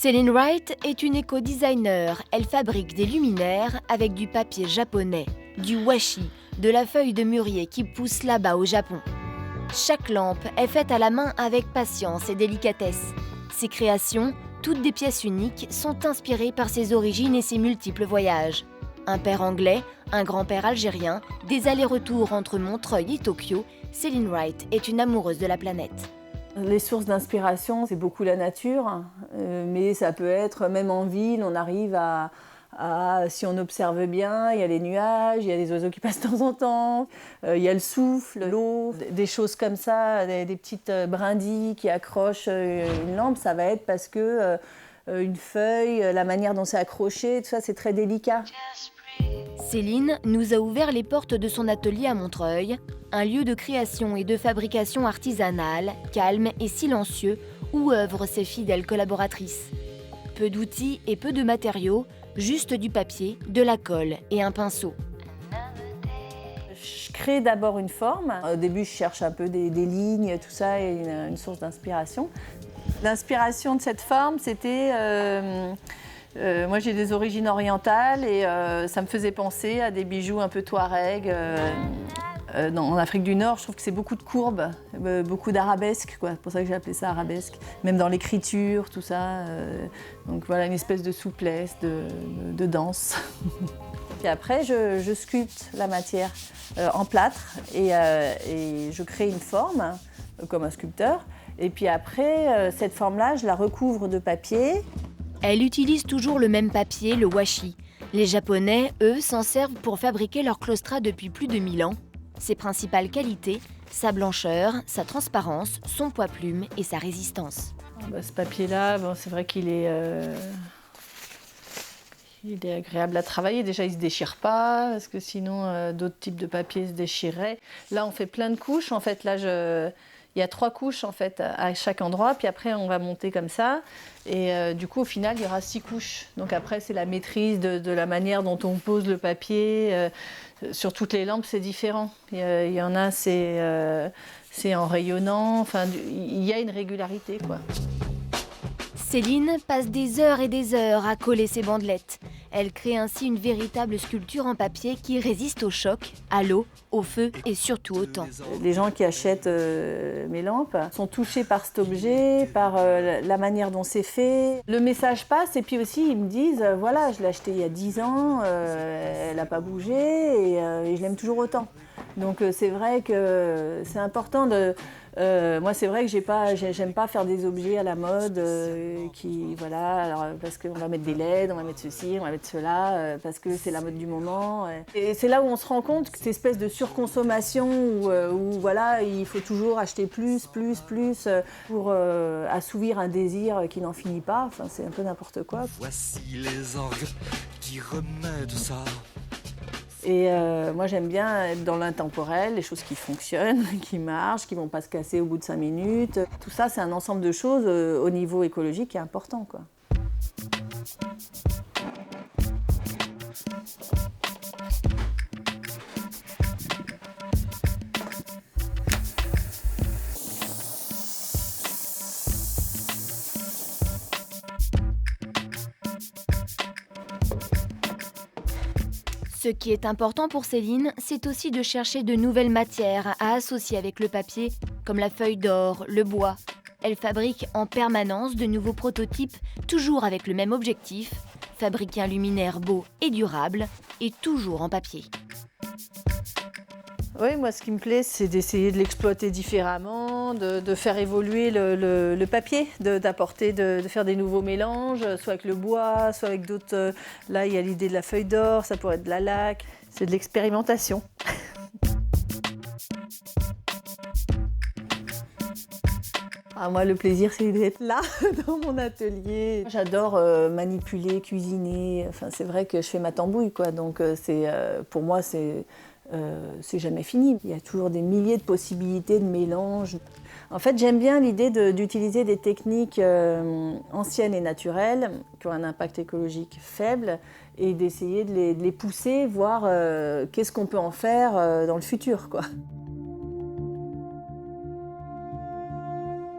Céline Wright est une éco-designer. Elle fabrique des luminaires avec du papier japonais, du washi, de la feuille de mûrier qui pousse là-bas au Japon. Chaque lampe est faite à la main avec patience et délicatesse. Ses créations, toutes des pièces uniques, sont inspirées par ses origines et ses multiples voyages. Un père anglais, un grand-père algérien, des allers-retours entre Montreuil et Tokyo, Céline Wright est une amoureuse de la planète. Les sources d'inspiration, c'est beaucoup la nature, mais ça peut être même en ville, on arrive si on observe bien, il y a les nuages, il y a les oiseaux qui passent de temps en temps, il y a le souffle, l'eau, des choses comme ça, des petites brindilles qui accrochent une lampe, ça va être parce que une feuille, la manière dont c'est accroché, tout ça c'est très délicat. Céline nous a ouvert les portes de son atelier à Montreuil, un lieu de création et de fabrication artisanale, calme et silencieux, où œuvrent ses fidèles collaboratrices. Peu d'outils et peu de matériaux, juste du papier, de la colle et un pinceau. Je crée d'abord une forme. Au début, je cherche un peu des lignes, tout ça, et une source d'inspiration. L'inspiration de cette forme, c'était... moi, j'ai des origines orientales et ça me faisait penser à des bijoux un peu touareg. En Afrique du Nord, je trouve que c'est beaucoup de courbes, beaucoup d'arabesques, quoi. C'est pour ça que j'ai appelé ça arabesque. Même dans l'écriture, tout ça. Donc voilà, une espèce de souplesse, de danse. Puis après, je sculpte la matière en plâtre et je crée une forme, comme un sculpteur. Et puis après, cette forme-là, je la recouvre de papier. Elle utilise toujours le même papier, le washi. Les Japonais, eux, s'en servent pour fabriquer leurs claustras depuis plus de 1000 ans. Ses principales qualités, sa blancheur, sa transparence, son poids-plume et sa résistance. Ce papier-là, c'est vrai qu'il est agréable à travailler. Déjà, il ne se déchire pas, parce que sinon, d'autres types de papier se déchiraient. Là, on fait plein de couches. En fait, là, il y a 3 couches en fait, à chaque endroit, puis après, on va monter comme ça. Et du coup, au final, il y aura 6 couches. Donc après, c'est la maîtrise de la manière dont on pose le papier. Sur toutes les lampes, c'est différent. Il y en a, c'est en rayonnant. Enfin, il y a une régularité, quoi. Céline passe des heures et des heures à coller ses bandelettes. Elle crée ainsi une véritable sculpture en papier qui résiste au choc, à l'eau, au feu et surtout au temps. Les gens qui achètent mes lampes sont touchés par cet objet, par la manière dont c'est fait. Le message passe et puis aussi ils me disent voilà, je l'ai acheté il y a 10 ans, elle n'a pas bougé et je l'aime toujours autant. Donc c'est vrai que c'est important de... moi, c'est vrai que j'aime pas faire des objets à la mode parce qu'on va mettre des LED, on va mettre ceci, on va mettre cela, parce que c'est la mode du moment. Et c'est là où on se rend compte que cette espèce de surconsommation où voilà, il faut toujours acheter plus pour assouvir un désir qui n'en finit pas. Enfin, c'est un peu n'importe quoi. Voici les orgues qui remettent ça. Et moi, j'aime bien être dans l'intemporel, les choses qui fonctionnent, qui marchent, qui ne vont pas se casser au bout de 5 minutes. Tout ça, c'est un ensemble de choses au niveau écologique qui est important, quoi. Ce qui est important pour Céline, c'est aussi de chercher de nouvelles matières à associer avec le papier, comme la feuille d'or, le bois. Elle fabrique en permanence de nouveaux prototypes, toujours avec le même objectif, fabriquer un luminaire beau et durable, et toujours en papier. Oui, moi, ce qui me plaît, c'est d'essayer de l'exploiter différemment, de faire évoluer le papier, de faire des nouveaux mélanges, soit avec le bois, soit avec d'autres... Là, il y a l'idée de la feuille d'or, ça pourrait être de la laque. C'est de l'expérimentation. Moi, le plaisir, c'est d'être là, dans mon atelier. J'adore manipuler, cuisiner. Enfin, c'est vrai que je fais ma tambouille, quoi. Donc, pour moi, c'est jamais fini. Il y a toujours des milliers de possibilités de mélange. En fait, j'aime bien l'idée d'utiliser des techniques anciennes et naturelles qui ont un impact écologique faible et d'essayer de les pousser, voir qu'est-ce qu'on peut en faire dans le futur, quoi.